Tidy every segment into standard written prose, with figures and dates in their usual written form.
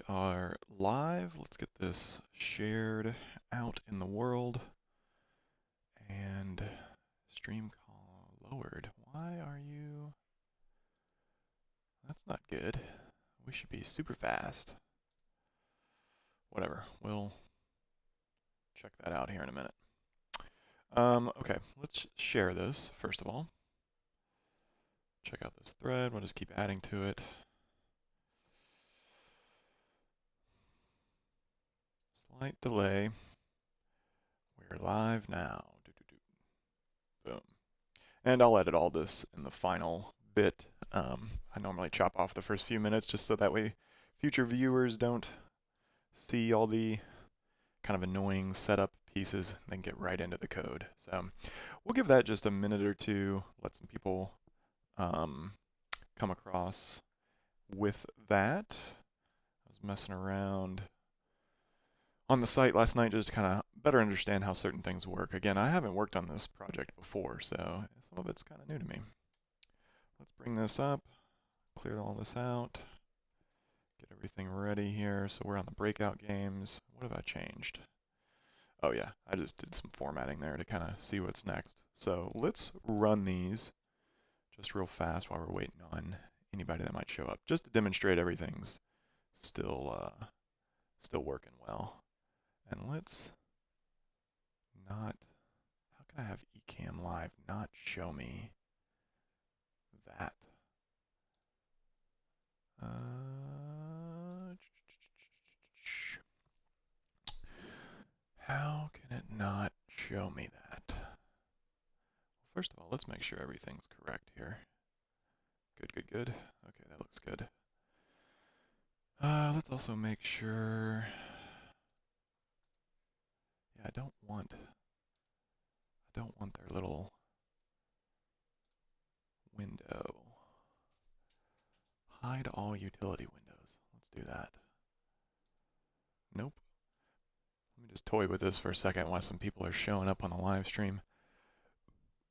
We are live. Let's get this shared out in the world. And stream call lowered. Why are you... That's not good. We should be super fast. Whatever. We'll check that out here in a minute. Okay, let's share this first of all. Check out this thread. We'll just keep adding to it. Slight delay. We're live now. Boom. And I'll edit all this in the final bit. I normally chop off the first few minutes just so that way future viewers don't see all the kind of annoying setup pieces and then get right into the code. So we'll give that just a minute or two, let some people come across with that. I was messing around on the site last night just to kind of better understand how certain things work. Again, I haven't worked on this project before, so some of it's kind of new to me. Let's bring this up, clear all this out, get everything ready here. So we're on the breakout games. What have I changed? Oh yeah, I just did some formatting there to kind of see what's next. So let's run these just real fast while we're waiting on anybody that might show up, just to demonstrate everything's still working well. And let's not, how can I have eCam live not show me that? How can it not show me that? Well, first of all, let's make sure everything's correct here. Good, good, good. Okay, that looks good. Let's also make sure... Yeah, I don't want their little window. Hide all utility windows. Let's do that. Nope. Let me just toy with this for a second while some people are showing up on the live stream.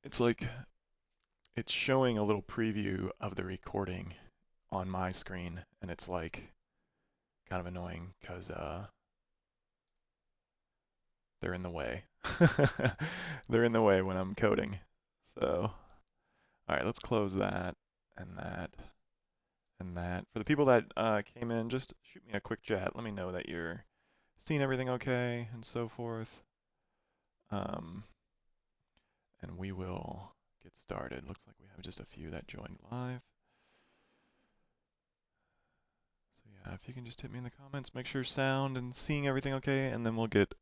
It's like, it's showing a little preview of the recording on my screen, and it's like kind of annoying because they're in the way. They're in the way when I'm coding. So, all right, let's close that and that and that. For the people that came in, just shoot me a quick chat. Let me know that you're seeing everything okay and so forth. And we will get started. Looks like we have just a few that joined live. So yeah, if you can just hit me in the comments, make sure sound and seeing everything okay, and then we'll get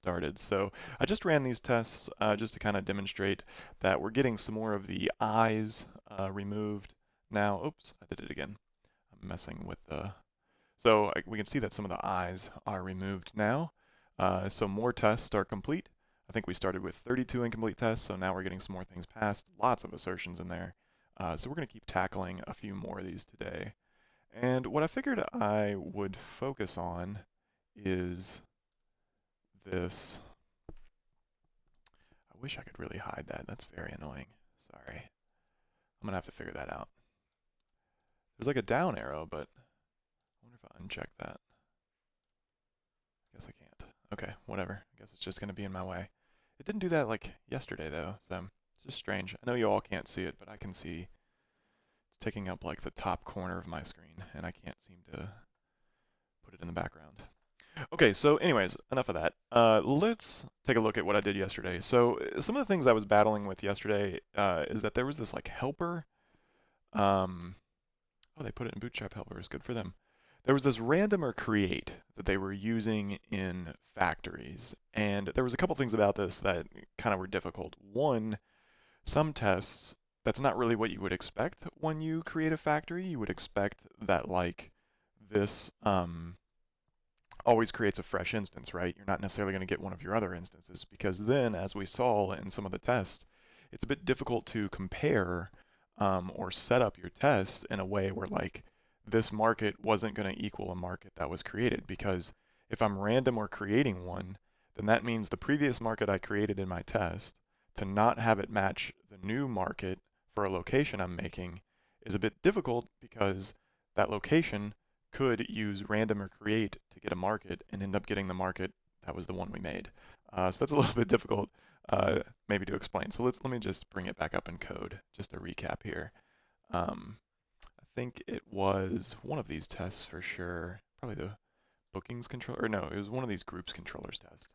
started. So I just ran these tests just to kind of demonstrate that we're getting some more of the eyes removed now. Oops, I did it again. I'm messing with the... So we can see that some of the eyes are removed now. So more tests are complete. I think we started with 32 incomplete tests, so now we're getting some more things passed. Lots of assertions in there. So we're going to keep tackling a few more of these today. And what I figured I would focus on is this. I wish I could really hide that. That's very annoying. Sorry. I'm going to have to figure that out. There's like a down arrow, but I wonder if I uncheck that. I guess I can't. Okay, whatever. I guess it's just going to be in my way. It didn't do that like yesterday, though, so it's just strange. I know you all can't see it, but I can see it's taking up like the top corner of my screen, and I can't seem to put it in the background. Okay, so anyways, enough of that. Let's take a look at what I did yesterday. So some of the things I was battling with yesterday is that there was this like helper. Oh, they put it in Bootstrap helpers. Good for them. There was this random or create that they were using in factories. And there was a couple things about this that kind of were difficult. One, some tests, that's not really what you would expect when you create a factory. You would expect that like this always creates a fresh instance, right? You're not necessarily going to get one of your other instances because then, as we saw in some of the tests, it's a bit difficult to compare or set up your tests in a way where like this market wasn't going to equal a market that was created, because if I'm random or creating one, then that means the previous market I created in my test, to not have it match the new market for a location I'm making is a bit difficult because that location could use random or create to get a market and end up getting the market that was the one we made. So that's a little bit difficult maybe to explain. So let me just bring it back up in code, just to recap here. I think it was one of these tests for sure, probably the bookings controller, or no, it was one of these groups controllers tests.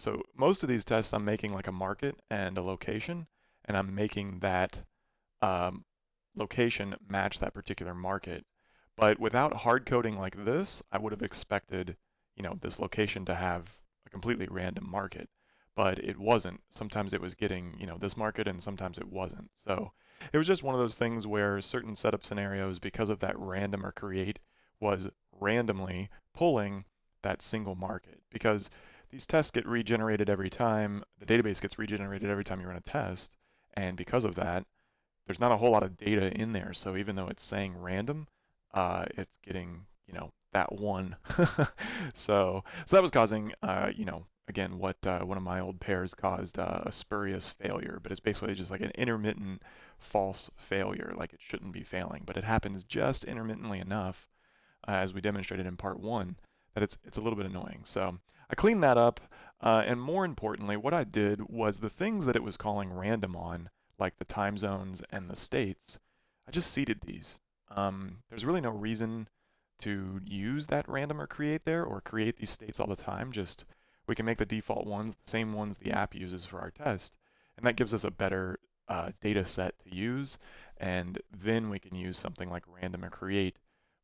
So most of these tests, I'm making like a market and a location, and I'm making that um, location match that particular market. But without hard coding like this, I would have expected, this location to have a completely random market. But it wasn't. Sometimes it was getting, this market, and sometimes it wasn't. So it was just one of those things where certain setup scenarios, because of that random or create, was randomly pulling that single market. Because these tests get regenerated every time, the database gets regenerated every time you run a test. And because of that, there's not a whole lot of data in there. So even though it's saying random, it's getting, that one. So that was causing, again, what one of my old pairs caused a spurious failure, but it's basically just like an intermittent false failure, like it shouldn't be failing, but it happens just intermittently enough, as we demonstrated in part one, that it's a little bit annoying. So I cleaned that up, and more importantly, what I did was the things that it was calling random on, like the time zones and the states, I just seeded these. There's really no reason to use that random or create there or create these states all the time. Just we can make the default ones the same ones the app uses for our test, and that gives us a better data set to use. And then we can use something like random or create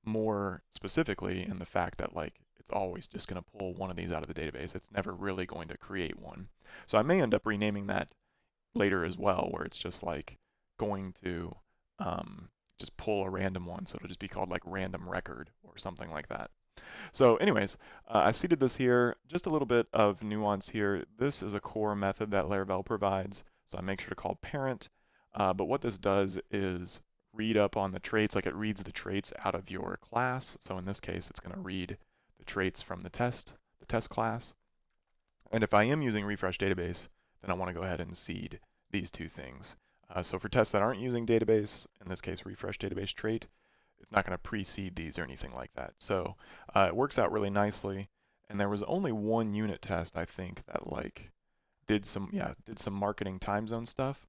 more specifically in the fact that like it's always just going to pull one of these out of the database. It's never really going to create one. So I may end up renaming that later as well, where it's just like going to just pull a random one. So it'll just be called like random record or something like that. So anyways, I seeded this here. Just a little bit of nuance here. This is a core method that Laravel provides. So I make sure to call parent. But what this does is read up on the traits, like it reads the traits out of your class. So in this case, it's going to read the traits from the test class. And if I am using refresh database, then I want to go ahead and seed these two things. So for tests that aren't using database, in this case refresh database trait, it's not going to precede these or anything like that. So it works out really nicely. And there was only one unit test, I think, that like did some marketing time zone stuff.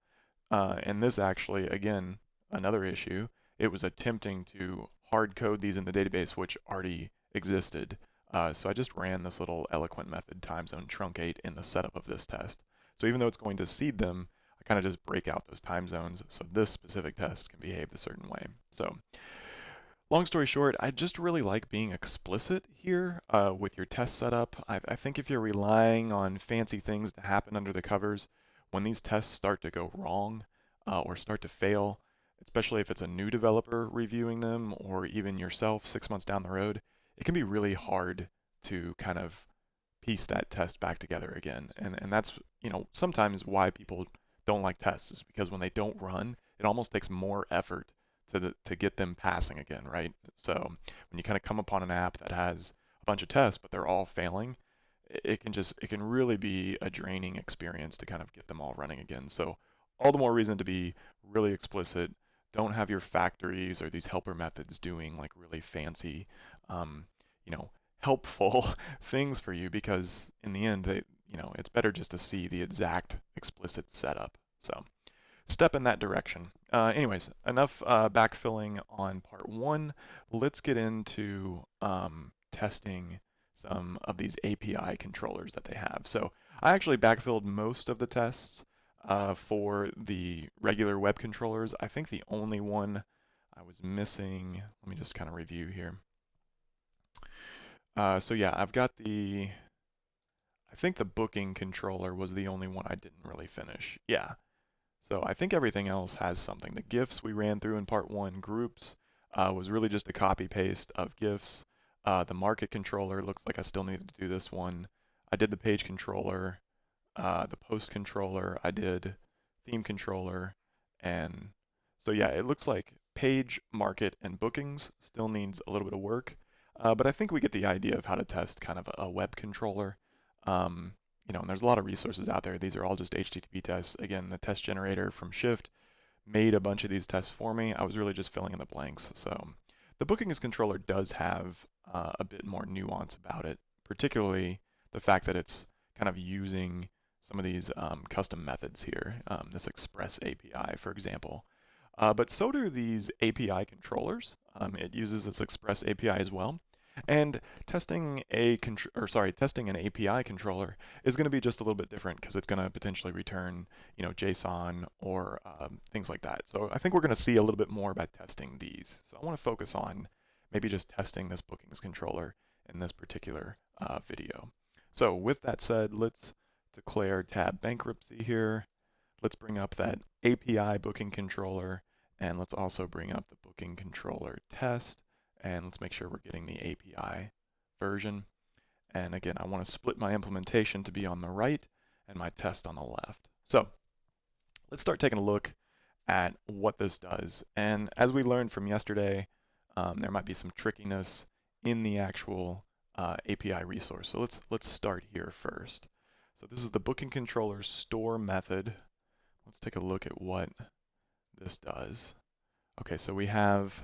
And this actually, again, another issue. It was attempting to hard code these in the database, which already existed. So I just ran this little eloquent method time zone truncate in the setup of this test. So even though it's going to seed them, I kind of just break out those time zones so this specific test can behave a certain way. So long story short, I just really like being explicit here with your test setup. I think if you're relying on fancy things to happen under the covers, when these tests start to go wrong or start to fail, especially if it's a new developer reviewing them or even yourself 6 months down the road, it can be really hard to kind of piece that test back together again. And that's, sometimes why people don't like tests is because when they don't run, it almost takes more effort to get them passing again, right? So when you kind of come upon an app that has a bunch of tests, but they're all failing, it can really be a draining experience to kind of get them all running again. So all the more reason to be really explicit. Don't have your factories or these helper methods doing like really fancy, um, helpful things for you, because in the end, it's better just to see the exact explicit setup. So step in that direction. Anyways, enough backfilling on part one. Let's get into testing some of these API controllers that they have. So I actually backfilled most of the tests for the regular web controllers. I think the only one I was missing, let me just kind of review here. So yeah, I've got I think the booking controller was the only one I didn't really finish. Yeah. So I think everything else has something. The GIFs we ran through in part one, groups, was really just a copy paste of GIFs. The market controller looks like I still needed to do this one. I did the page controller, the post controller, I did theme controller, and so yeah, it looks like page, market, and bookings still needs a little bit of work, but I think we get the idea of how to test kind of a web controller. Um, and there's a lot of resources out there. These are all just HTTP tests. Again, the test generator from Shift made a bunch of these tests for me. I was really just filling in the blanks. So the bookings controller does have a bit more nuance about it, particularly the fact that it's kind of using some of these custom methods here, this Express API, for example. But so do these API controllers. It uses this Express API as well. And testing testing an API controller is going to be just a little bit different because it's going to potentially return, JSON or things like that. So I think we're going to see a little bit more about testing these. So I want to focus on maybe just testing this bookings controller in this particular video. So with that said, let's declare tab bankruptcy here. Let's bring up that API booking controller, and let's also bring up the booking controller test, and let's make sure we're getting the API version. And again, I want to split my implementation to be on the right and my test on the left. So let's start taking a look at what this does. And as we learned from yesterday, there might be some trickiness in the actual API resource. So let's start here first. So this is the booking controller store method. Let's take a look at what this does. Okay, so we have,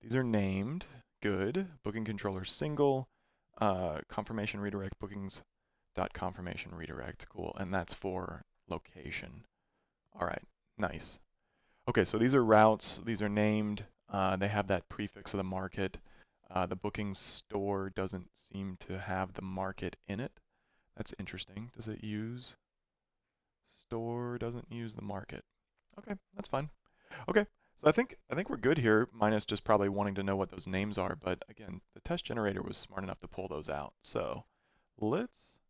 these are named, good, booking controller single, confirmation redirect, bookings.confirmation redirect, cool, and that's for location. All right, nice. Okay, so these are routes, these are named, they have that prefix of the market. The booking store doesn't seem to have the market in it. That's interesting. Does it use store? Doesn't use the market. Okay, that's fine. Okay, so I think we're good here, minus just probably wanting to know what those names are. But again, the test generator was smart enough to pull those out. So let's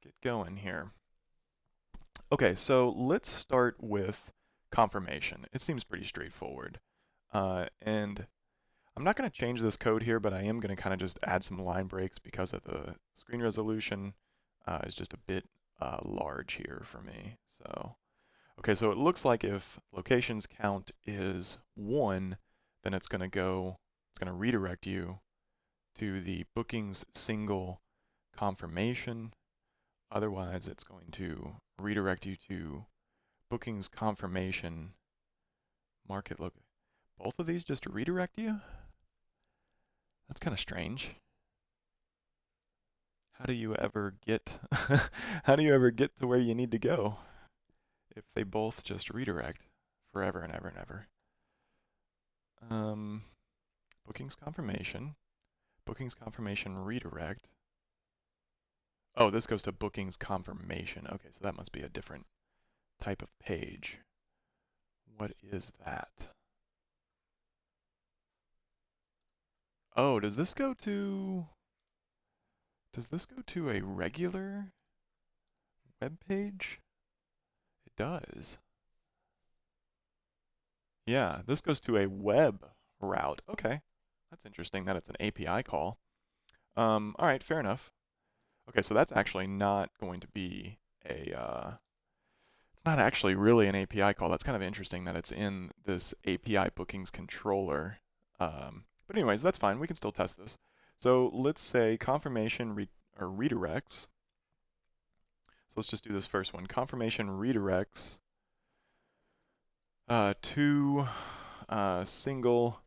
get going here. Okay, so let's start with confirmation. It seems pretty straightforward. And I'm not going to change this code here, but I am going to kind of just add some line breaks because of the screen resolution is just a bit large here for me. So, okay, so it looks like if locations count is 1, then it's going to redirect you to the bookings single confirmation. Otherwise, it's going to redirect you to bookings confirmation market look. Both of these just redirect you? That's kind of strange. How do you ever get how do you ever get to where you need to go if they both just redirect forever and ever and ever? Bookings confirmation redirect. Oh, this goes to bookings confirmation. Okay, so that must be a different type of page. What is that? Oh, does this go to a regular web page? It does. Yeah, this goes to a web route. Okay, that's interesting that it's an API call. All right, fair enough. Okay, so that's actually not going to be a, it's not actually really an API call. That's kind of interesting that it's in this API bookings controller. But anyways, that's fine. We can still test this. So let's say confirmation or redirects. So let's just do this first one. Confirmation redirects to single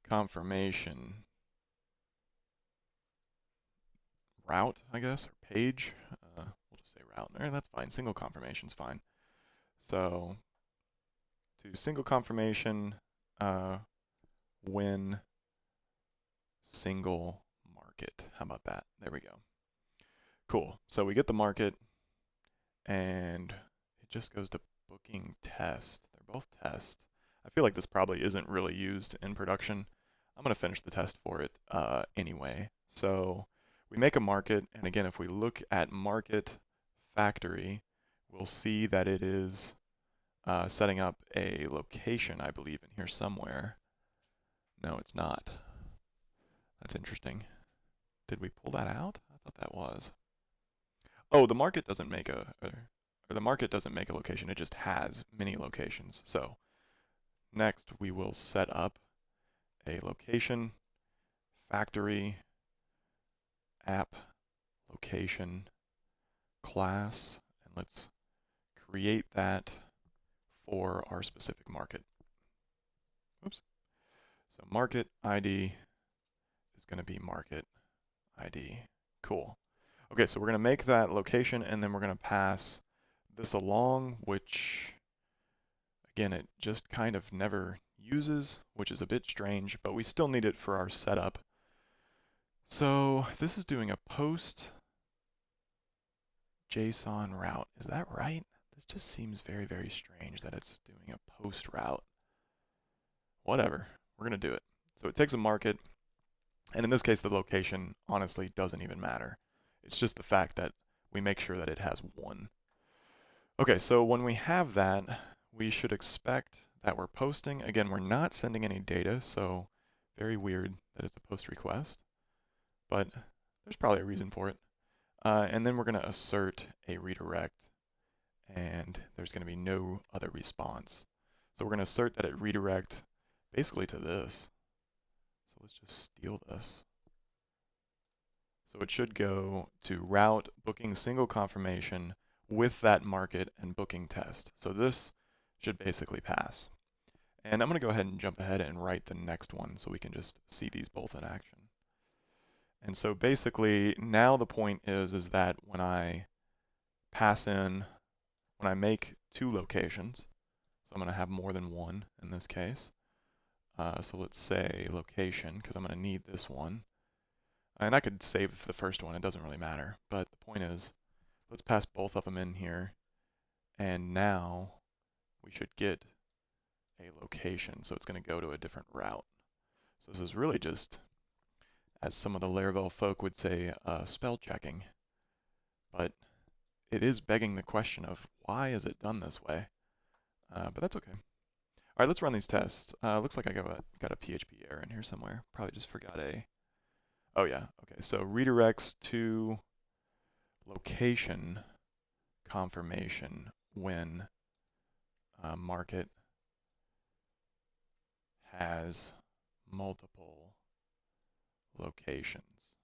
confirmation route, I guess, or page. We'll just say route. That's fine. Single confirmation's fine. So to single confirmation when single market. How about that? There we go. Cool. So we get the market, and it just goes to booking test. They're both test. I feel like this probably isn't really used in production. I'm going to finish the test for it anyway. So we make a market, and again, if we look at market factory, we'll see that it is setting up a location, I believe, in here somewhere. No, it's not. That's interesting. Did we pull that out? I thought that was. Oh, the market doesn't make or the market doesn't make a location. It just has many locations. So next we will set up a location factory app location class, and let's create that for our specific market. Oops. So market ID is going to be market ID. Cool. Okay, so we're going to make that location, and then we're going to pass this along, which, again, it just kind of never uses, which is a bit strange, but we still need it for our setup. So this is doing a post JSON route. Is that right? This just seems very, very strange that it's doing a post route. Whatever, we're going to do it. So it takes a market, and in this case, the location honestly doesn't even matter. It's just the fact that we make sure that it has one. Okay, so when we have that, we should expect that we're posting. Again, we're not sending any data, so very weird that it's a post request, but there's probably a reason for it. And then we're going to assert a redirect, and there's going to be no other response. So we're going to assert that it redirect basically to this. So let's just steal this. So it should go to route booking single confirmation with that market and booking test. So this should basically pass. And I'm going to go ahead and jump ahead and write the next one so we can just see these both in action. And so basically now the point is that when I pass in, when I make two locations, so I'm going to have more than one in this case. So let's say location, because I'm going to need this one. And I could save the first one, it doesn't really matter. But the point is, let's pass both of them in here. And now we should get a location. So it's going to go to a different route. So this is really just, as some of the Laravel folk would say, spell checking. But it is begging the question of why is it done this way? But that's okay. All right, let's run these tests. Looks like I got a PHP error in here somewhere. Probably just forgot a... Oh yeah, okay. So redirects to location confirmation when market has multiple locations.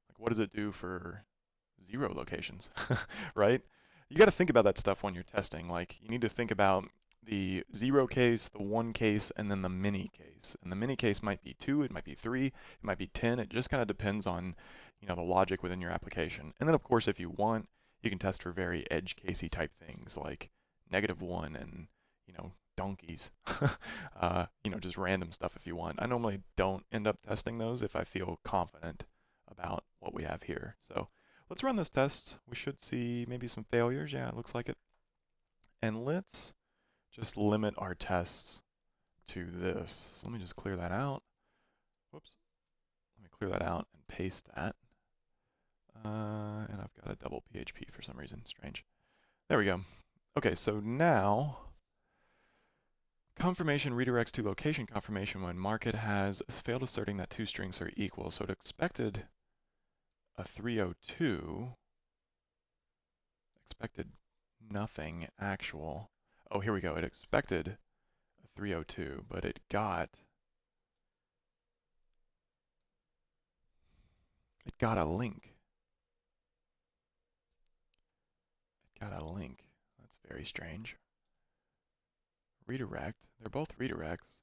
Like, what does it do for 0 locations, right? You got to think about that stuff when you're testing. Like, you need to think about the 0 case, the 1 case, and then the mini case. And the mini case might be 2, it might be 3, it might be 10. It just kind of depends on, the logic within your application. And then, of course, if you want, you can test for very edge casey type things like -1 and, donkeys. Just random stuff if you want. I normally don't end up testing those if I feel confident about what we have here. So let's run this test. We should see maybe some failures. Yeah, it looks like it. And let's just limit our tests to this. So let me just clear that out. Whoops. Let me clear that out and paste that. And I've got a double PHP for some reason. Strange. There we go. Okay, so now confirmation redirects to location confirmation when market has failed asserting that 2 strings are equal. So it expected a 302. Expected nothing actual. Oh, here we go. It expected a 302, but it got a link. It got a link. That's very strange. Redirect. They're both redirects.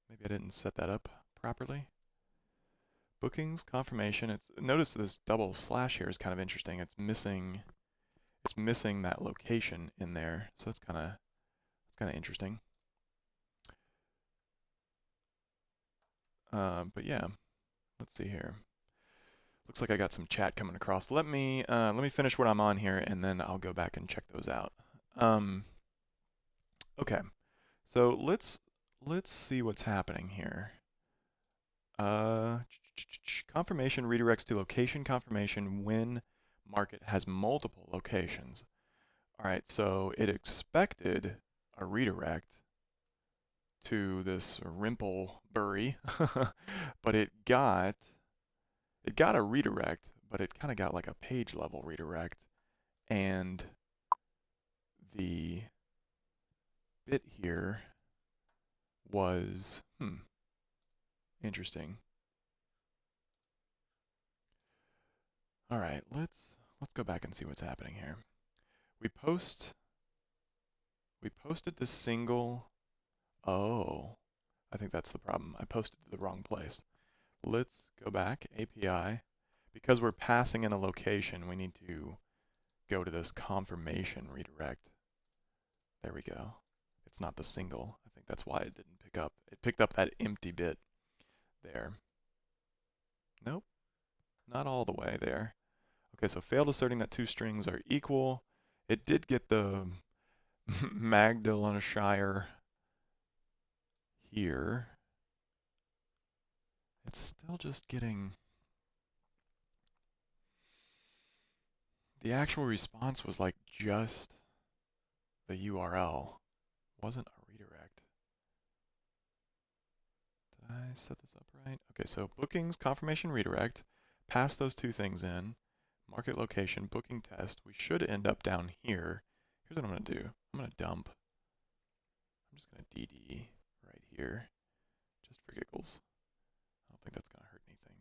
Maybe I didn't set that up properly. Bookings, confirmation. Notice this double slash here is kind of interesting. It's missing that location in there. So that's kind of interesting. But yeah, let's see here. Looks like I got some chat coming across. Let me finish what I'm on here, and then I'll go back and check those out. Okay, so let's see what's happening here. Confirmation redirects to location confirmation when market has multiple locations. All right, so it expected a redirect to this Rimplebury, but it got a redirect, but it kind of got like a page level redirect, and the bit here was interesting. All right, let's go back and see what's happening here. We posted the single. Oh, I think that's the problem. I posted to the wrong place. Let's go back, API. Because we're passing in a location, we need to go to this confirmation redirect. There we go. It's not the single. I think that's why it didn't pick up. It picked up that empty bit there. Nope, not all the way there. Okay, so failed asserting that two strings are equal. It did get the Magdalene here. It's still just getting... The actual response was like just the URL. Wasn't a redirect. Did I set this up right? Okay, so bookings, confirmation, redirect. Pass those two things in. Market location, booking test. We should end up down here. Here's what I'm going to do. I'm going to dump. I'm just going to DD right here, just for giggles. I don't think that's going to hurt anything.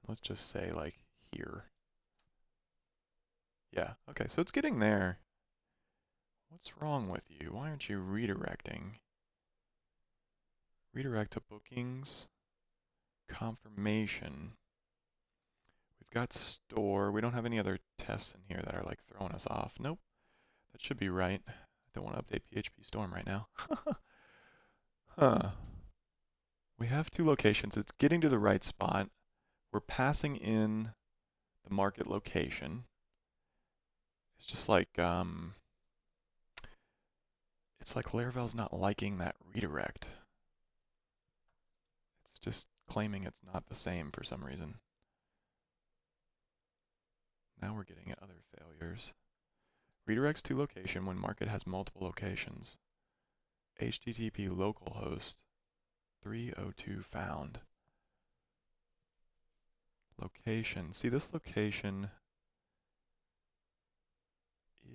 And let's just say, like, here. Yeah, okay, so it's getting there. What's wrong with you? Why aren't you redirecting? Redirect to bookings, confirmation. We've got store. We don't have any other tests in here that are, like, throwing us off. Nope, that should be right. I don't want to update PHP Storm right now. Huh. We have two locations. It's getting to the right spot. We're passing in the market location. It's just like, it's like Laravel's not liking that redirect. It's just claiming it's not the same for some reason. Now we're getting other failures. Redirects to location when market has multiple locations. HTTP localhost 302 found. Location. See, this location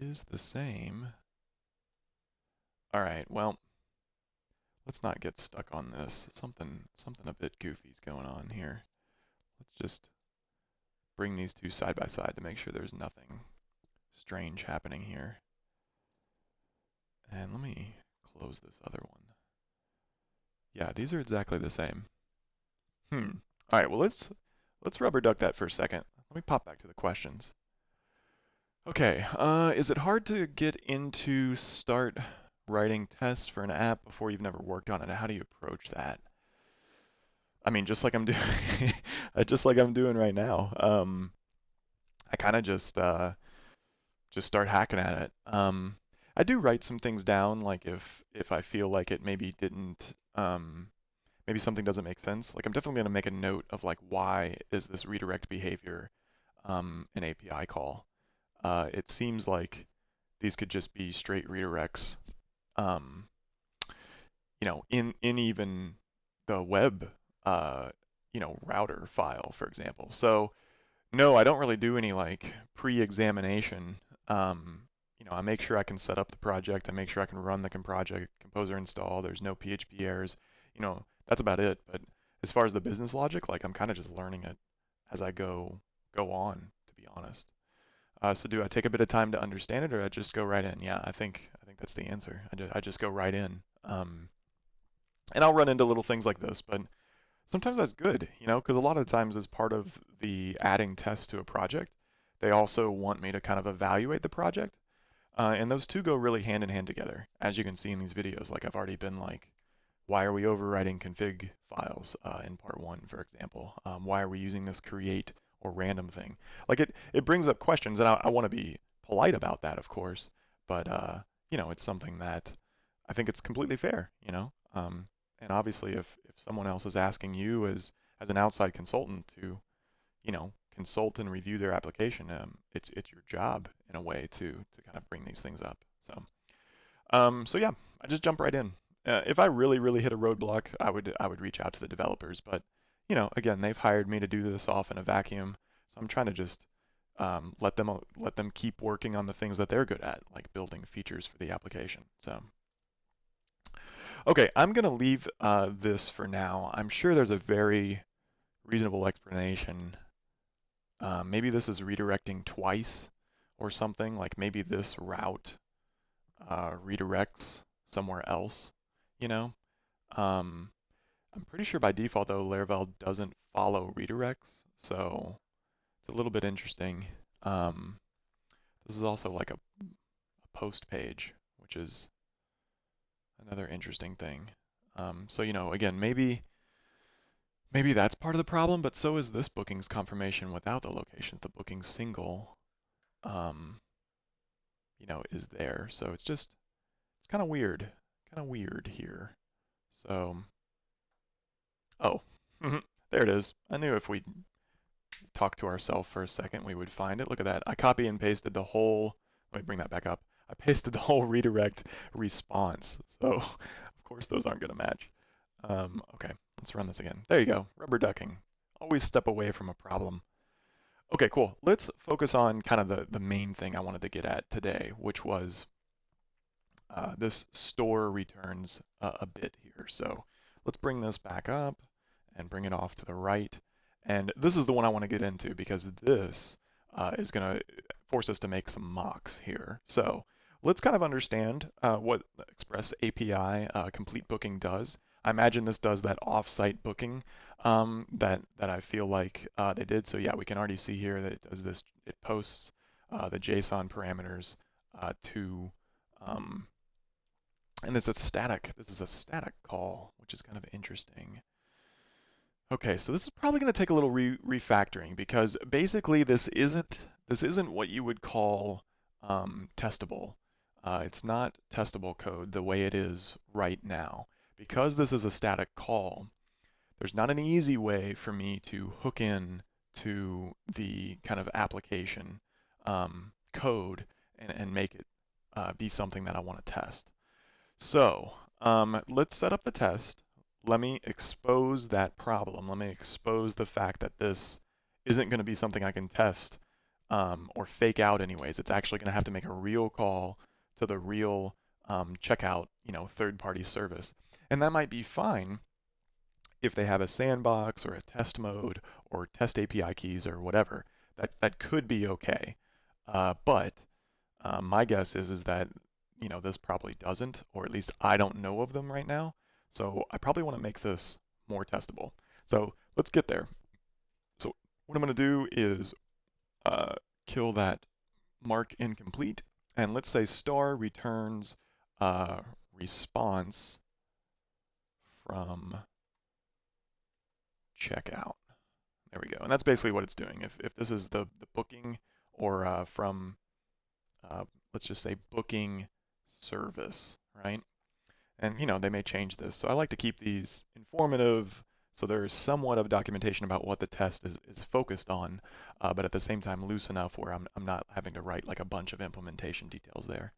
is the same. All right, well, let's not get stuck on this. Something a bit goofy's going on here. Let's just bring these two side by side to make sure there's nothing strange happening here. And let me close this other one. Yeah, these are exactly the same. All right, well, let's rubber duck that for a second. Let me pop back to the questions. Okay, is it hard to get into start writing tests for an app before you've never worked on it? How do you approach that? I mean, just like I'm doing, just like I'm doing right now. I kind of just start hacking at it. I do write some things down, like if I feel like it maybe didn't, maybe something doesn't make sense. Like I'm definitely gonna make a note of like why is this redirect behavior an API call. It seems like these could just be straight redirects. You know, in even the web, router file, for example. So no, I don't really do any like pre-examination. I make sure I can set up the project. I make sure I can run the project composer install. There's no PHP errors. That's about it. But as far as the business logic, like I'm kind of just learning it as I go on, to be honest. So do I take a bit of time to understand it, or I just go right in? Yeah, I think that's the answer. I just go right in. And I'll run into little things like this, but sometimes that's good, because a lot of times as part of the adding tests to a project, they also want me to kind of evaluate the project. And those two go really hand in hand together. As you can see in these videos, like I've already been like, why are we overwriting config files in part one, for example? Why are we using this create or random thing? Like it brings up questions, and I want to be polite about that, of course, but it's something that I think it's completely fair, and obviously if someone else is asking you as an outside consultant to, consult and review their application, it's your job in a way to kind of bring these things up. So yeah, I just jump right in. If I really hit a roadblock, I would reach out to the developers. But again, they've hired me to do this off in a vacuum, so I'm trying to just let them keep working on the things that they're good at, like building features for the application. So okay, I'm gonna leave this for now. I'm sure there's a very reasonable explanation. Maybe this is redirecting twice or something. Like maybe this route redirects somewhere else, you know? Um, I'm pretty sure by default though, Laravel doesn't follow redirects, so it's a little bit interesting. Um, this is also like a post page, which is another interesting thing. So again, maybe that's part of the problem, but so is this booking's confirmation without the location. The booking single, um, is there. So it's kind of weird here. So, oh, there it is. I knew if we talked to ourselves for a second, we would find it. Look at that. I copy and pasted the whole, let me bring that back up. I pasted the whole redirect response. So, of course, those aren't going to match. Okay, let's run this again. There you go. Rubber ducking. Always step away from a problem. Okay, cool. Let's focus on kind of the main thing I wanted to get at today, which was this store returns a bit here. So let's bring this back up and bring it off to the right. And this is the one I want to get into because this is going to force us to make some mocks here. So let's kind of understand what Express API complete booking does. I imagine this does that off-site booking that I feel like they did. So yeah, we can already see here that it does this. It posts the JSON parameters to and this is a static call, which is kind of interesting. Okay, so this is probably going to take a little refactoring because basically this isn't what you would call testable. It's not testable code the way it is right now. Because this is a static call, there's not an easy way for me to hook in to the kind of application code and make it be something that I want to test. So let's set up the test. Let me expose that problem. Let me expose the fact that this isn't going to be something I can test or fake out anyways. It's actually going to have to make a real call to the real checkout, third-party service. And that might be fine if they have a sandbox or a test mode or test API keys or whatever. That could be okay. But my guess is that this probably doesn't, or at least I don't know of them right now. So I probably want to make this more testable. So let's get there. So what I'm going to do is kill that mark incomplete, and let's say star returns response from checkout. There we go. And that's basically what it's doing. If this is the booking or from, let's just say booking service, right? And they may change this. So I like to keep these informative so there's somewhat of documentation about what the test is focused on, but at the same time loose enough where I'm not having to write like a bunch of implementation details there.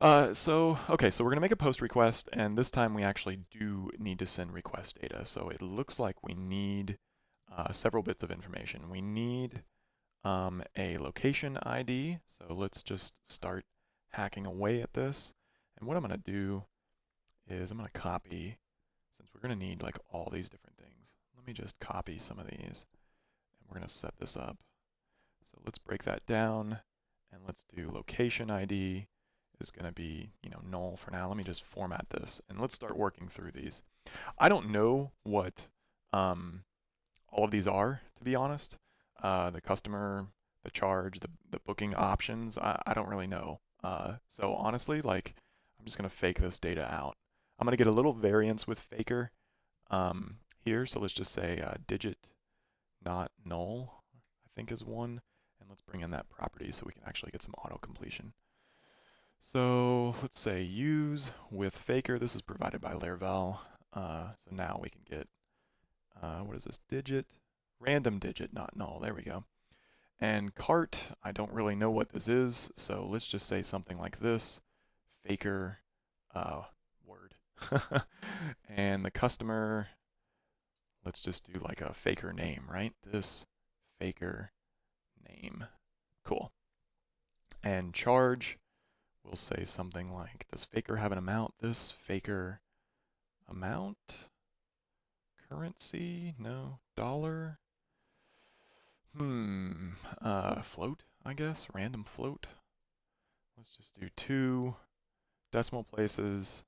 Okay, so we're going to make a post request, and this time we actually do need to send request data. So it looks like we need several bits of information. We need a location ID. So let's just start hacking away at this. And what I'm going to do is I'm going to copy, since we're going to need like all these different things. Let me just copy some of these, and we're going to set this up. So let's break that down, and let's do location ID is going to be, null for now. Let me just format this, and let's start working through these. I don't know what all of these are, to be honest. The customer, the charge, the booking options, I don't really know. So honestly, like, I'm just going to fake this data out. I'm going to get a little variance with faker here. So let's just say digit not null, I think is one. And let's bring in that property so we can actually get some auto completion. So let's say use with faker. This is provided by Laravel. So now we can get, what is this, digit? Random digit, not null. There we go. And cart, I don't really know what this is. So let's just say something like this, faker word. And the customer, let's just do like a faker name, right? This faker name. Cool. And charge, we'll say something like, does faker have an amount? This faker amount? Currency? No. Dollar? Float, I guess. Random float. Let's just do 2 decimal places.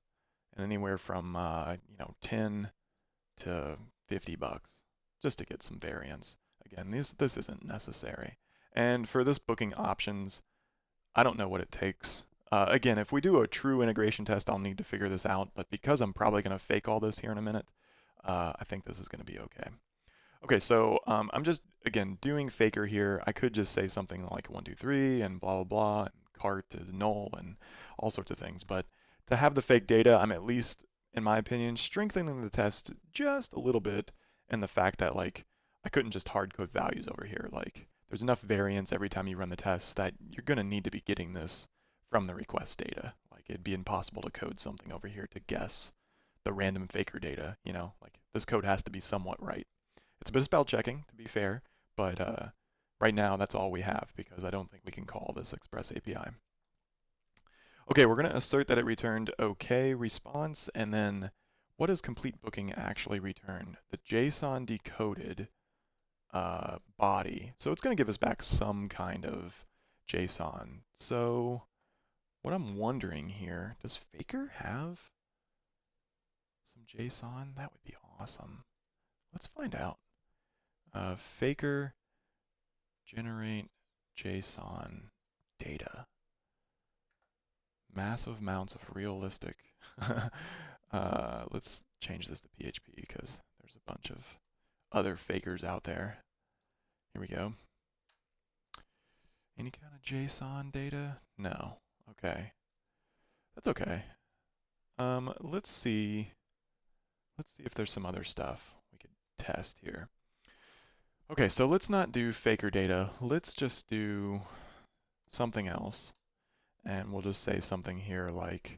and anywhere from 10 to $50 just to get some variance. Again, this isn't necessary. And for this booking options, I don't know what it takes. Again, if we do a true integration test, I'll need to figure this out. But because I'm probably going to fake all this here in a minute, I think this is going to be okay. Okay, so I'm just, again, doing faker here. I could just say something like 1, 2, 3 and blah, blah, blah, and cart is null and all sorts of things. But to have the fake data, I'm at least, in my opinion, strengthening the test just a little bit in the fact that, like, I couldn't just hard code values over here. Like, there's enough variance every time you run the test that you're going to need to be getting this from the request data. Like, it'd be impossible to code something over here to guess the random faker data, Like, this code has to be somewhat right. It's a bit of spell checking, to be fair, but right now that's all we have because I don't think we can call this Express API. Okay, we're going to assert that it returned OK response, and then what does complete booking actually return? The JSON decoded body. So it's going to give us back some kind of JSON. So what I'm wondering here, does Faker have some JSON? That would be awesome. Let's find out. Faker generate JSON data. Massive amounts of realistic. Let's change this to PHP because there's a bunch of other fakers out there. Here we go. Any kind of JSON data? No. Okay. That's okay. Let's see if there's some other stuff we could test here. Okay, so let's not do faker data. Let's just do something else. And we'll just say something here like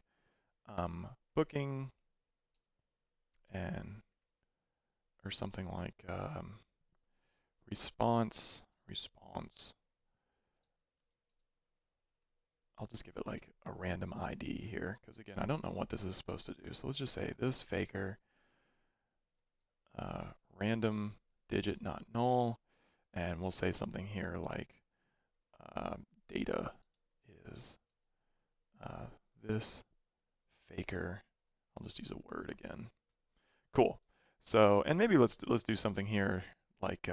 booking or something like response. I'll just give it like a random ID here, because again, I don't know what this is supposed to do. So let's just say this faker random digit not null, and we'll say something here like data is this faker. I'll just use a word again. Cool. So, and maybe let's do something here like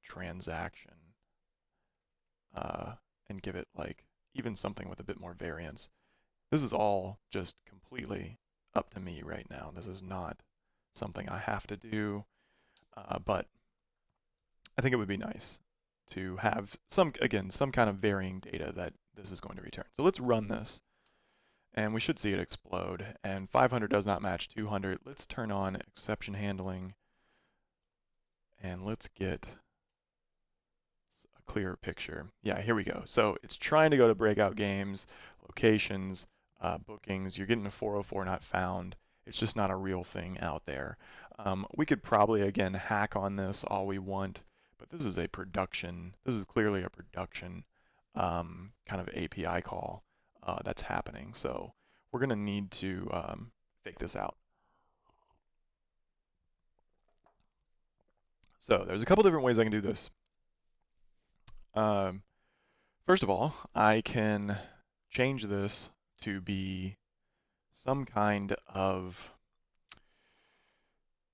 transaction, and give it like even something with a bit more variance. This is all just completely up to me right now. This is not something I have to do, but I think it would be nice to have some kind of varying data that this is going to return. So let's run this, and we should see it explode. And 500 does not match 200. Let's turn on exception handling, and let's get a clearer picture. Yeah, here we go. So it's trying to go to breakout games, locations, bookings. You're getting a 404 not found. It's just not a real thing out there. We could probably, again, hack on this all we want, but this is a production. This is clearly a production kind of API call that's happening. So we're going to need to fake this out. So there's a couple different ways I can do this. First of all, I can change this to be some kind of,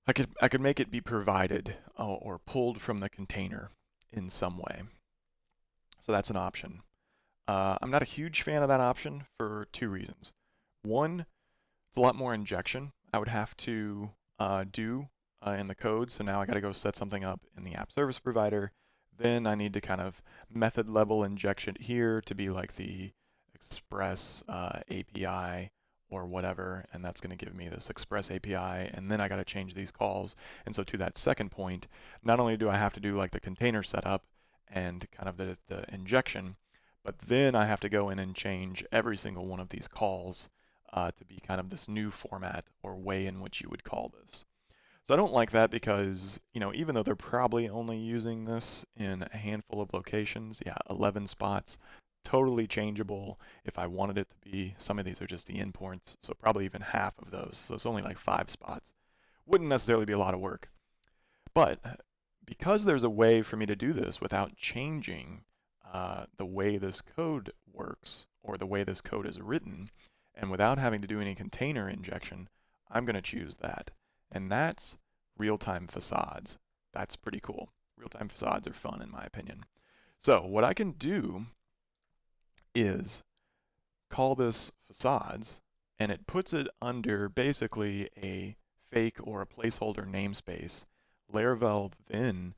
I could make it be provided or pulled from the container in some way. So that's an option. I'm not a huge fan of that option for two reasons. One, it's a lot more injection I would have to do in the code. So now I got to go set something up in the app service provider. Then I need to kind of method level injection here to be like the Express API or whatever, and that's going to give me this Express API, and then I got to change these calls. And so to that second point, not only do I have to do like the container setup and kind of the injection, but then I have to go in and change every single one of these calls to be kind of this new format or way in which you would call this. So I don't like that because, even though they're probably only using this in a handful of locations, yeah, 11 spots, totally changeable if I wanted it to be. Some of these are just the imports, so probably even half of those. So it's only like 5 spots. Wouldn't necessarily be a lot of work. But because there's a way for me to do this without changing the way this code works or the way this code is written, And without having to do any container injection, I'm going to choose that. And that's real-time facades. That's pretty cool. Real-time facades are fun in my opinion. So what I can do is call this facades, and it puts it under basically a fake or a placeholder namespace. Laravel then,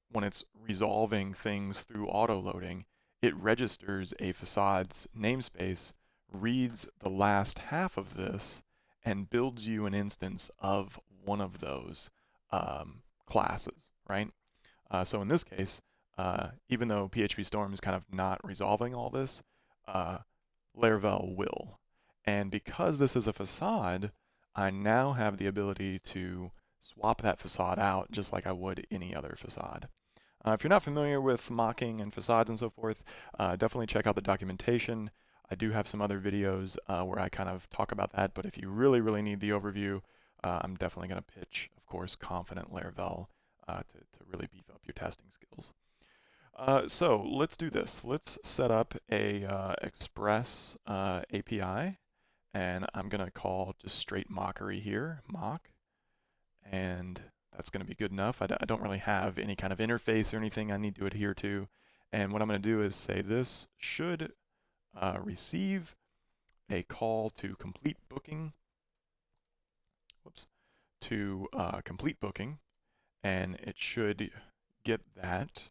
when it's resolving things through auto-loading, it registers a facades namespace, reads the last half of this, and builds you an instance of one of those classes, right? So in this case, even though PHP Storm is kind of not resolving all this, Laravel will. And because this is a facade, I now have the ability to swap that facade out just like I would any other facade. If you're not familiar with mocking and facades and so forth, definitely check out the documentation. I do have some other videos where I kind of talk about that, but if you really, really need the overview, I'm definitely going to pitch, of course, Confident Laravel to really beef up your testing skills. So let's do this. Let's set up a Express API, and I'm going to call just straight mockery here, mock, and that's going to be good enough. I don't really have any kind of interface or anything I need to adhere to, and what I'm going to do is say this should receive a call to complete booking, whoops, to complete booking, and it should get that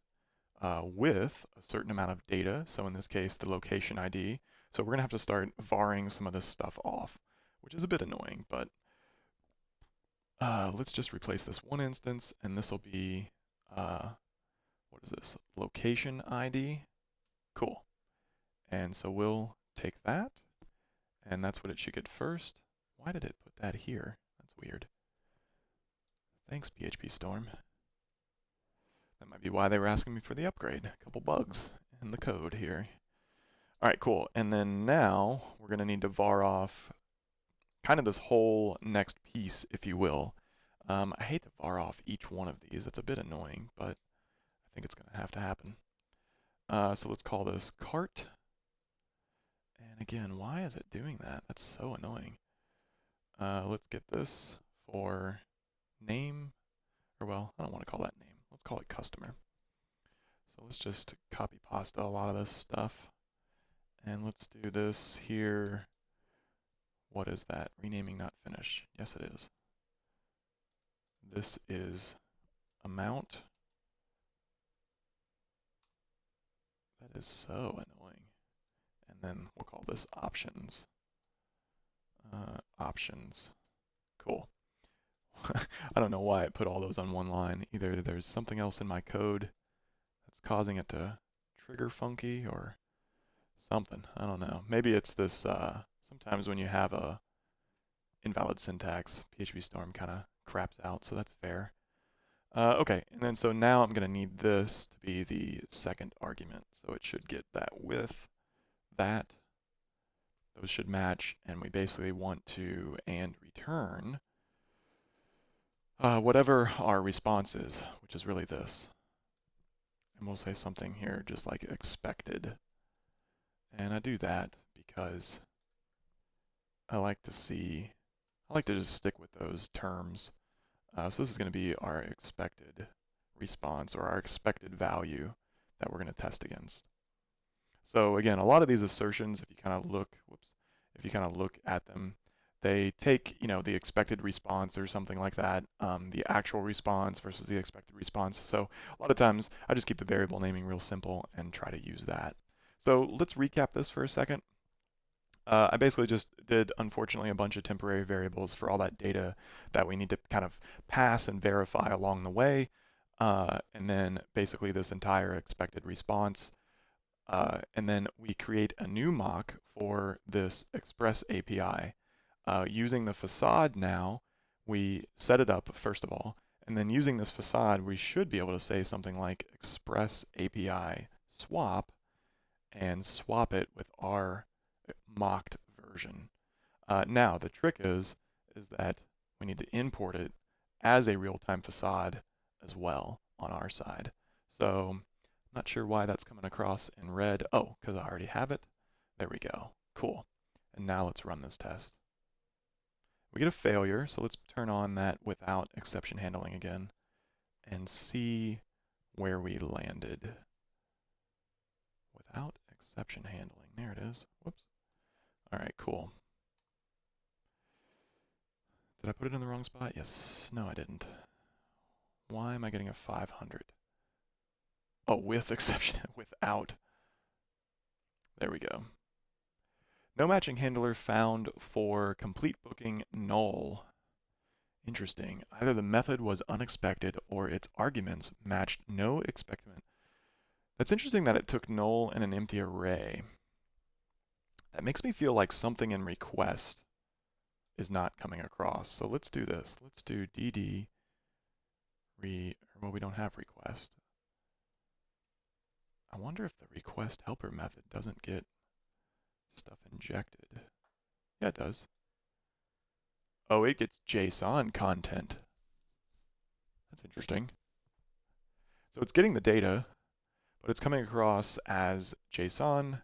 with a certain amount of data, so in this case the location ID. So we're going to have to start varring some of this stuff off, which is a bit annoying, but let's just replace this one instance, and this will be, what is this, location ID? Cool. And so we'll take that, and that's what it should get first. Why did it put that here? That's weird. Thanks, PHP Storm. That might be why they were asking me for the upgrade. A couple bugs in the code here. All right, cool. And then now we're going to need to var off kind of this whole next piece, if you will. I hate to var off each one of these. That's a bit annoying, but I think it's going to have to happen. So let's call this cart. And again, why is it doing that? That's so annoying. Let's get this for name, or well, I don't want to call that name. Let's call it customer. So let's just copy pasta a lot of this stuff. And let's do this here. What is that? Renaming not finished. Yes, it is. This is amount. That is so annoying. And then we'll call this options. Options. Cool. I don't know why I put all those on one line. Either there's something else in my code that's causing it to trigger funky or something. I don't know. Maybe it's this, sometimes when you have a invalid syntax, PHP Storm kind of craps out, so that's fair. Okay, and then so now I'm going to need this to be the second argument. So it should get that with that. Those should match, and we basically want to and return whatever our response is, which is really this. And we'll say something here just like expected. And I do that because I like to just stick with those terms. So this is going to be our expected response, or our expected value that we're going to test against. So again, a lot of these assertions, if you kind of look at them, they take, the expected response or something like that, the actual response versus the expected response. So a lot of times I just keep the variable naming real simple and try to use that. So let's recap this for a second. I basically just did, unfortunately, a bunch of temporary variables for all that data that we need to kind of pass and verify along the way. And then basically this entire expected response. And then we create a new mock for this Express API. Using the facade now, we set it up, first of all, and then using this facade, we should be able to say something like Express API swap, and swap it with our mocked version. Now, the trick is that we need to import it as a real-time facade as well on our side. So I'm not sure why that's coming across in red. Oh, because I already have it. There we go. Cool. And now let's run this test. We get a failure, so let's turn on that without exception handling again and see where we landed. Without exception handling. There it is. Whoops. All right, cool. Did I put it in the wrong spot? Yes. No, I didn't. Why am I getting a 500? Oh, with exception, without. There we go. No matching handler found for complete booking null. Interesting. Either the method was unexpected or its arguments matched no expected. That's interesting that it took null and an empty array. That makes me feel like something in request is not coming across. So let's do this. Let's do dd well, we don't have request. I wonder if the request helper method doesn't get stuff injected. Yeah, it does. Oh, it gets JSON content. That's interesting. So it's getting the data, but it's coming across as JSON,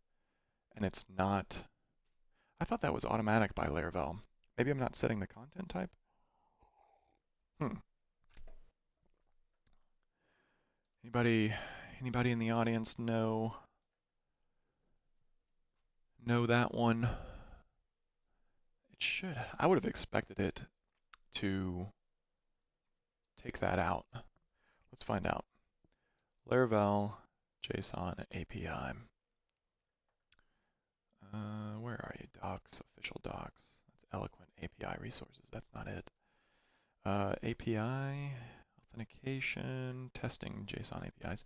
and it's not. I thought that was automatic by Laravel. Maybe I'm not setting the content type? Anybody in the audience know that one? It should. I would have expected it to take that out. Let's find out. Laravel JSON API. Where are you? Docs, official docs. That's Eloquent API resources. That's not it. API, authentication, testing JSON APIs.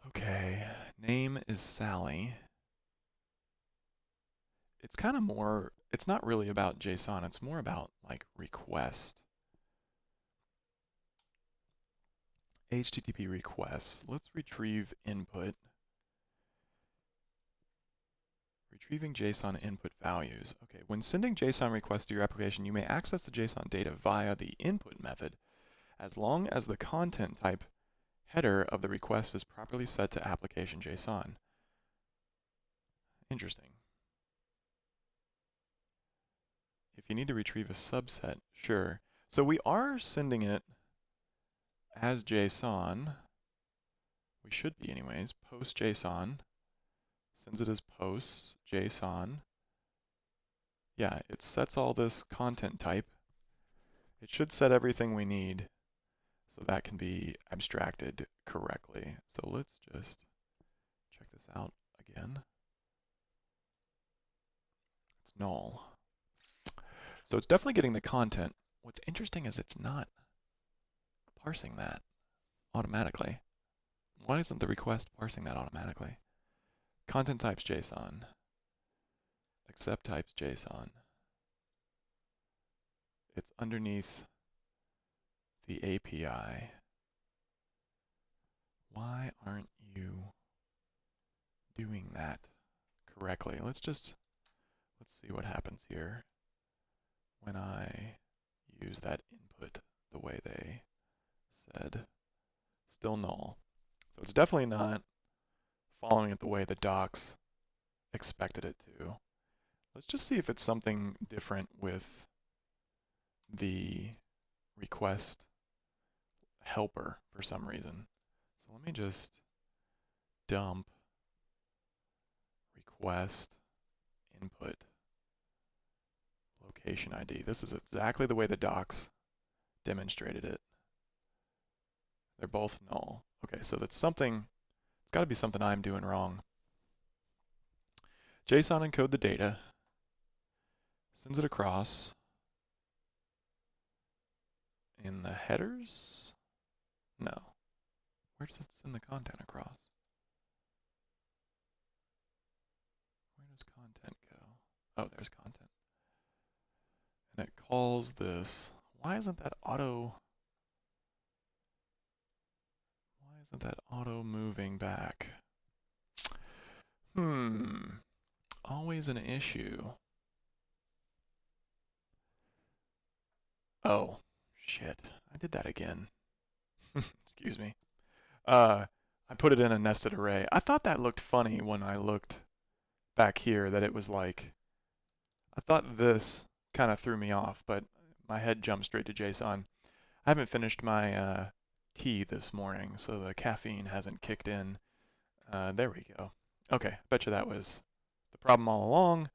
Okay, name is Sally. It's kind of more, it's not really about JSON, it's more about like request. HTTP requests. Let's retrieve input. Retrieving JSON input values. Okay, when sending JSON requests to your application, you may access the JSON data via the input method as long as the content type header of the request is properly set to application JSON. Interesting. If you need to retrieve a subset, sure. So we are sending it as JSON. We should be anyways. Post JSON. Sends it as posts JSON. Yeah, it sets all this content type. It should set everything we need so that can be abstracted correctly. So let's just check this out again. It's null. So it's definitely getting the content. What's interesting is it's not parsing that automatically. Why isn't the request parsing that automatically? Content types JSON. Accept types JSON. It's underneath the API. Why aren't you doing that correctly? Let's see what happens here when I use that input the way they said. Still null. So it's definitely not following it the way the docs expected it to. Let's just see if it's something different with the request helper for some reason. So let me just dump request input location ID. This is exactly the way the docs demonstrated it. They're both null. Okay, so that's something, it's got to be something I'm doing wrong. JSON encode the data, sends it across in the headers? No. Where does it send the content across? Where does content go? Oh, there's content. And it calls this. Why isn't that auto moving back? Always an issue. Oh, shit. I did that again. Excuse me. I put it in a nested array. I thought that looked funny when I looked back here that it was like, I thought this kind of threw me off, but my head jumped straight to JSON. I haven't finished my tea this morning, so the caffeine hasn't kicked in. There we go. Okay, bet you that was the problem all along.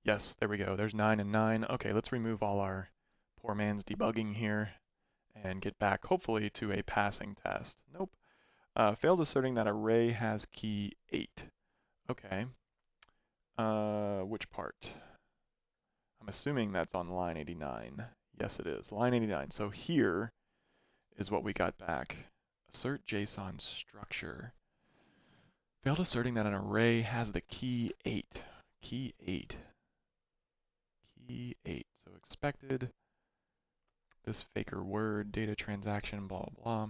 Yes, there we go. There's 9 and 9. Okay, let's remove all our poor man's debugging here and get back, hopefully, to a passing test. Nope. Failed asserting that array has key 8. Okay. Which part? I'm assuming that's on line 89. Yes, it is. Line 89. So here is what we got back. Assert JSON structure. Failed asserting that an array has the key 8. Key 8. Key 8. So expected. This faker word, data transaction, blah, blah.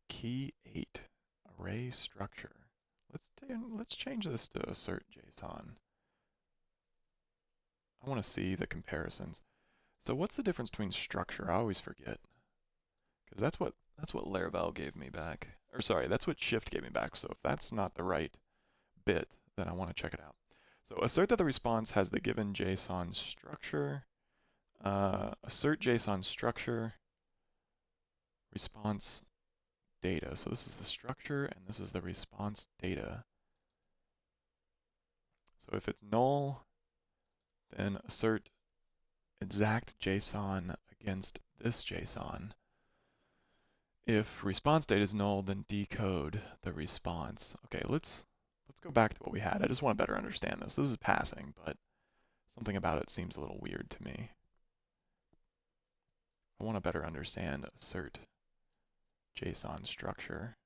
Key 8. Array structure. Let's change this to assert JSON. I want to see the comparisons. So what's the difference between structure? I always forget. Because that's what Laravel gave me back. Or sorry, that's what Shift gave me back. So if that's not the right bit, then I want to check it out. So assert that the response has the given JSON structure. Assert JSON structure. Response data. So this is the structure and this is the response data. So if it's null, then assert exact JSON against this JSON. If response data is null, then decode the response. Okay, let's go back to what we had. I just want to better understand this. This is passing, but something about it seems a little weird to me. I want to better understand assert JSON structure.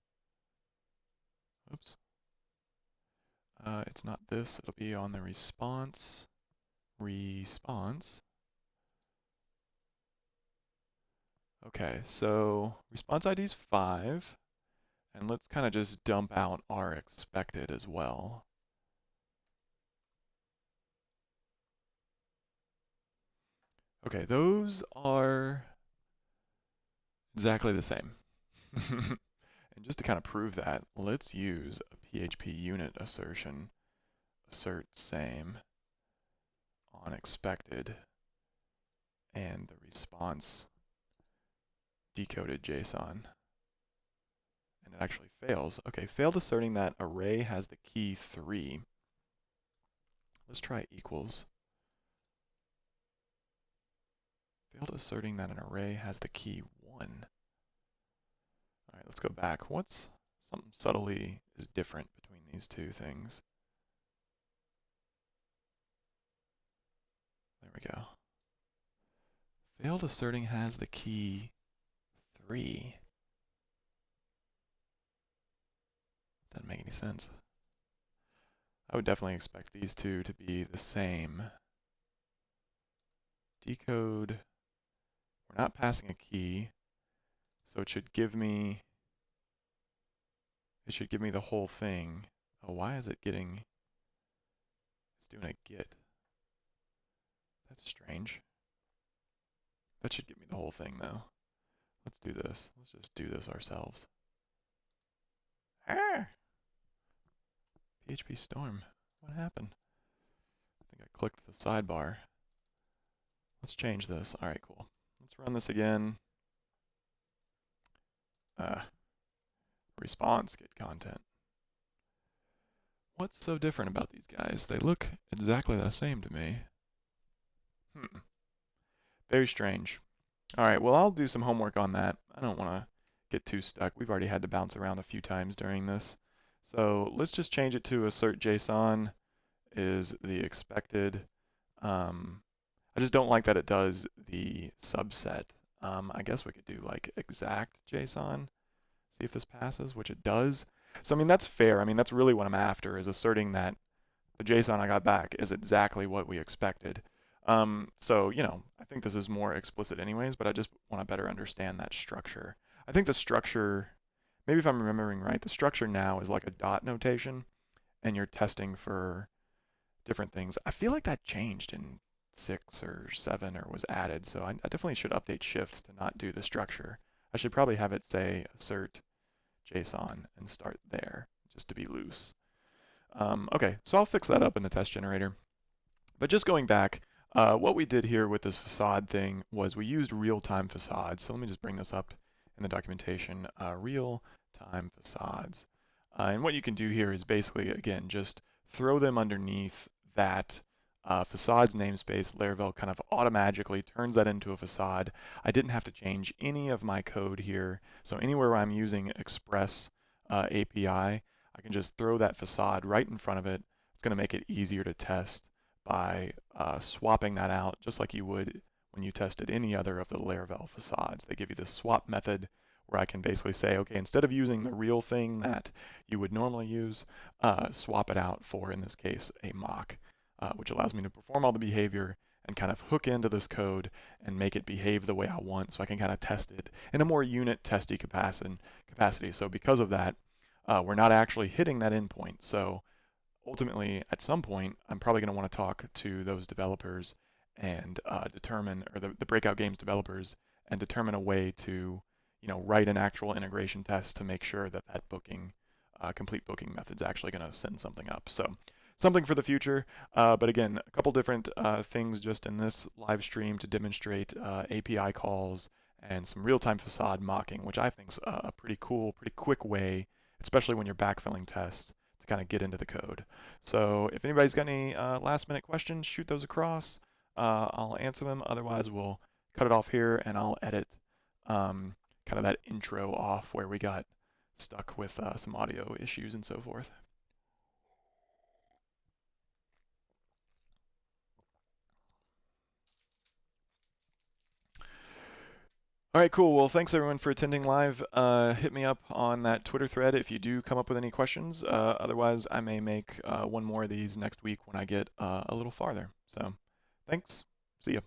Oops. It's not this. It'll be on the response. Response. Okay, so response ID is 5. And let's kind of just dump out our expected as well. Okay, those are exactly the same. And just to kind of prove that, let's use a PHP unit assertion. Assert same on expected and the response decoded JSON. And it actually fails. Okay, failed asserting that array has the key 3. Let's try equals. Failed asserting that an array has the key 1. All right, let's go back. What's something subtly is different between these two things? There we go. Failed asserting has the key 3. Doesn't make any sense. I would definitely expect these two to be the same. Decode. We're not passing a key, so it should give me the whole thing. Oh, why is it getting, it's doing a get. That's strange. That should give me the whole thing though. Let's do this. Let's just do this ourselves. Ah! PHP Storm. What happened? I think I clicked the sidebar. Let's change this. All right, cool. Let's run this again. Response, get content. What's so different about these guys? They look exactly the same to me. Very strange. All right, well, I'll do some homework on that. I don't want to get too stuck. We've already had to bounce around a few times during this. So let's just change it to assert JSON is the expected. I just don't like that it does the subset. I guess we could do like exact JSON, see if this passes, which it does. So I mean, that's fair. I mean, that's really what I'm after, is asserting that the JSON I got back is exactly what we expected. So, you know, I think this is more explicit anyways, but I just want to better understand that structure. I think the structure, maybe if I'm remembering right, the structure now is like a dot notation, and you're testing for different things. I feel like that changed in 6 or 7 or was added, so I definitely should update Shift to not do the structure. I should probably have it say assert JSON and start there, just to be loose. Okay, so I'll fix that up in the test generator. But just going back, what we did here with this facade thing was we used real-time facades. So let me just bring this up in the documentation, real-time facades. And what you can do here is basically, again, just throw them underneath that facades namespace. Laravel kind of automatically turns that into a facade. I didn't have to change any of my code here. So anywhere where I'm using Express API, I can just throw that facade right in front of it. It's going to make it easier to test by swapping that out, just like you would when you tested any other of the Laravel facades. They give you this swap method where I can basically say, okay, instead of using the real thing that you would normally use, swap it out for, in this case, a mock, which allows me to perform all the behavior and kind of hook into this code and make it behave the way I want, so I can kind of test it in a more unit testy capacity. So because of that, we're not actually hitting that endpoint. So ultimately, at some point, I'm probably going to want to talk to those developers and determine, or the Breakout Games developers, and determine a way to, write an actual integration test to make sure that that booking, complete booking method's actually going to send something up. So something for the future. But again, a couple different things just in this live stream to demonstrate API calls and some real-time facade mocking, which I think is a pretty cool, pretty quick way, especially when you're backfilling tests, to kind of get into the code. So if anybody's got any last minute questions, shoot those across. I'll answer them. Otherwise, we'll cut it off here and I'll edit kind of that intro off where we got stuck with some audio issues and so forth. All right, cool. Well, thanks everyone for attending live. Hit me up on that Twitter thread if you do come up with any questions. Otherwise, I may make one more of these next week when I get a little farther. So, thanks. See ya.